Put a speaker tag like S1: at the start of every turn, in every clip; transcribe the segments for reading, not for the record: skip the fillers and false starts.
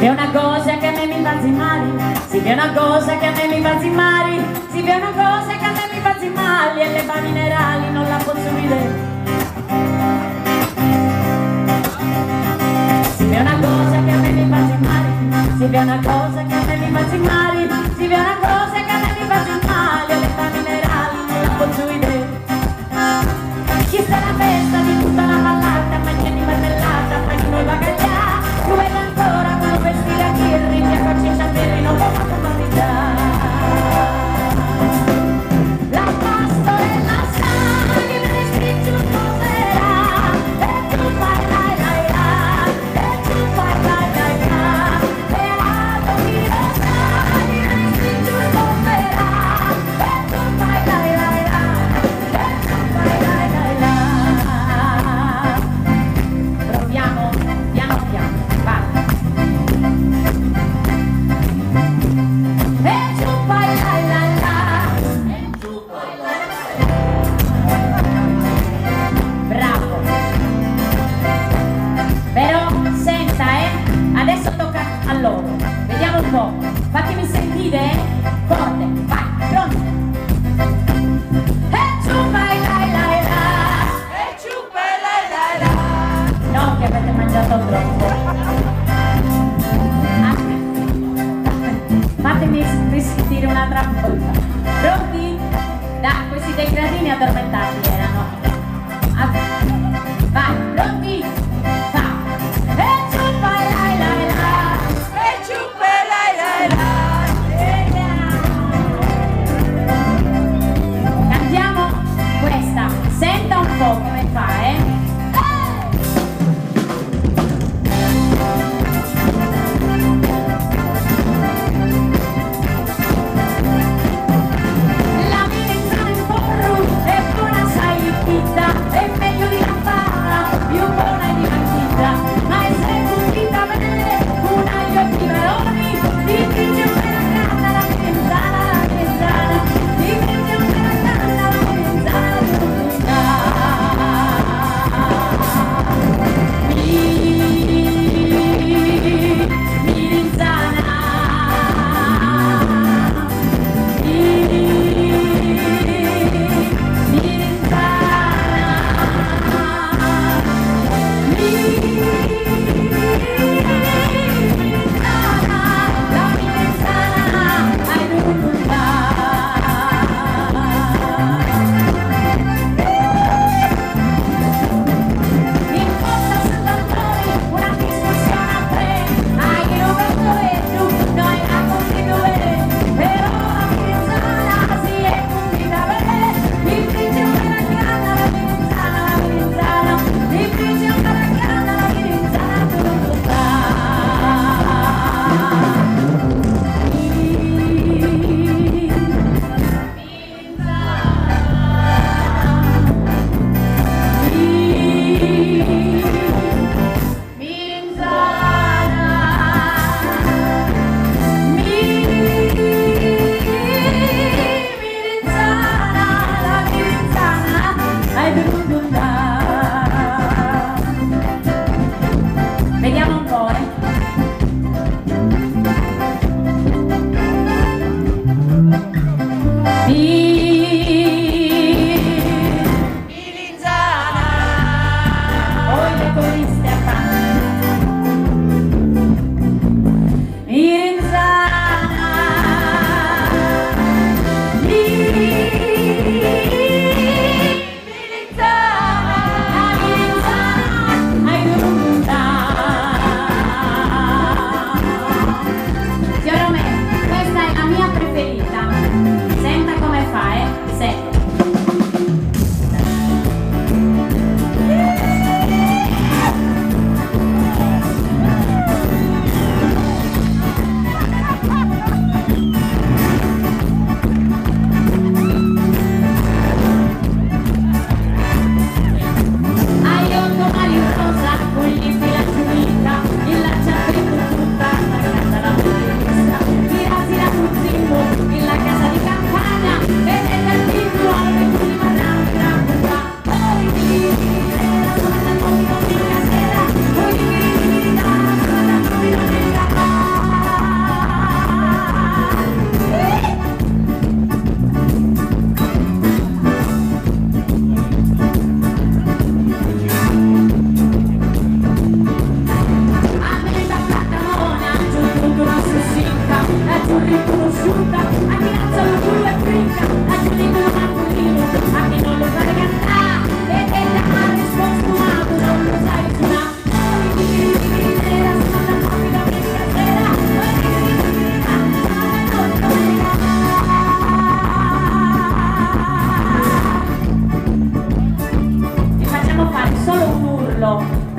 S1: è una cosa che a me mi fa zimmari, sì, è una cosa che a me mi fa zimmari, sì, è una cosa che a me mi fa zimmari e le va minerali non la posso vedere. Sì, è una cosa che a me mi fa zimmari, sì, è una cosa che a me mi fa zimmari, sì, è una cosa che a me mi fa zimmari e le va minerali non la posso vedere. Chi sta la festa di tutta la ballata, mangiati marmellata, poi non va cagliare, tu vedi ancora quello vestire a chirri, che faccio i ciambelli, non può fatto mangiare. La pastorella sa che me ne spiccio un poverà, e tu fai lai lai la, e tu fai lai lai la, e la domina sa che me ne spiccio un poverà, e tu fai lai lai la, e tu fai lai lai la. Proviamo piano piano, vai. E giù poi la la la, e giù poi la la. Bravo. Però senta, adesso tocca a loro. Vediamo un po'. Fatemi sentire, forte, vai, pronto. E giù poi la la la, e giù poi la la la. No, che avete mangiato troppo. Fatemi risentire un'altra volta. Pronti? Da questi dei gradini addormentati erano. Vai, pronti? Va. E giù poi lai lai la, e giù poi lai lai la. Cantiamo questa. Senta un po' come fa, La minestrone in porru è buona, sai, fitta, è meglio di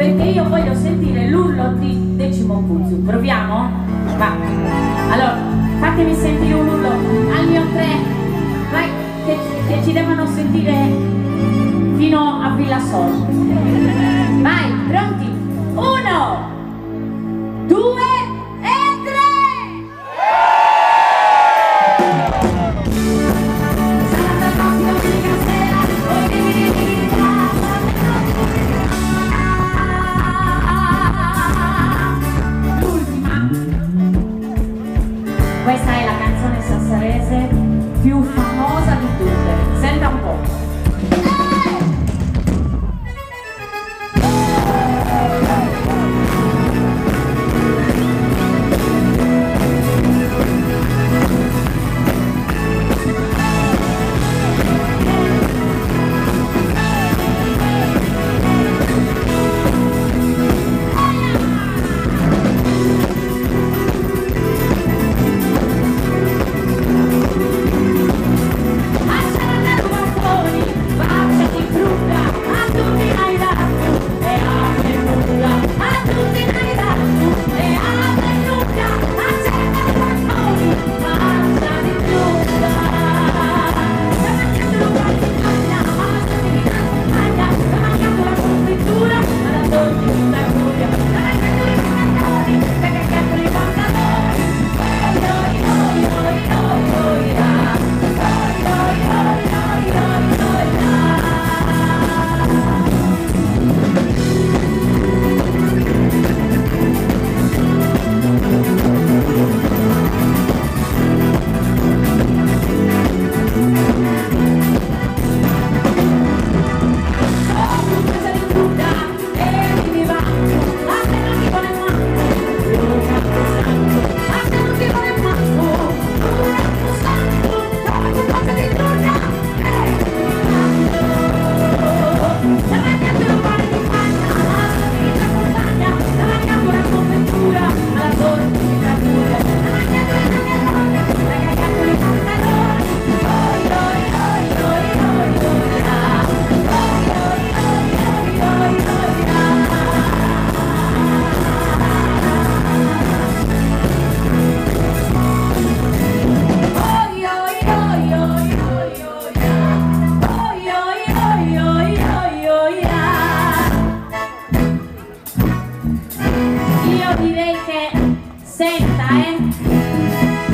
S1: perché io voglio sentire l'urlo di Decimo Puzzu. Proviamo? Va. Allora, fatemi sentire un urlo al mio 3. Vai, che ci devono sentire fino a Villa Sol. Vai, pronti? 1, 2 e 3. Questa è la canzone sassarese più famosa di tutte. Senta un po'.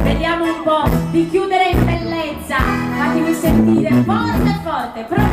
S1: Vediamo un po' di chiudere in bellezza. Fatemi sentire forte forte.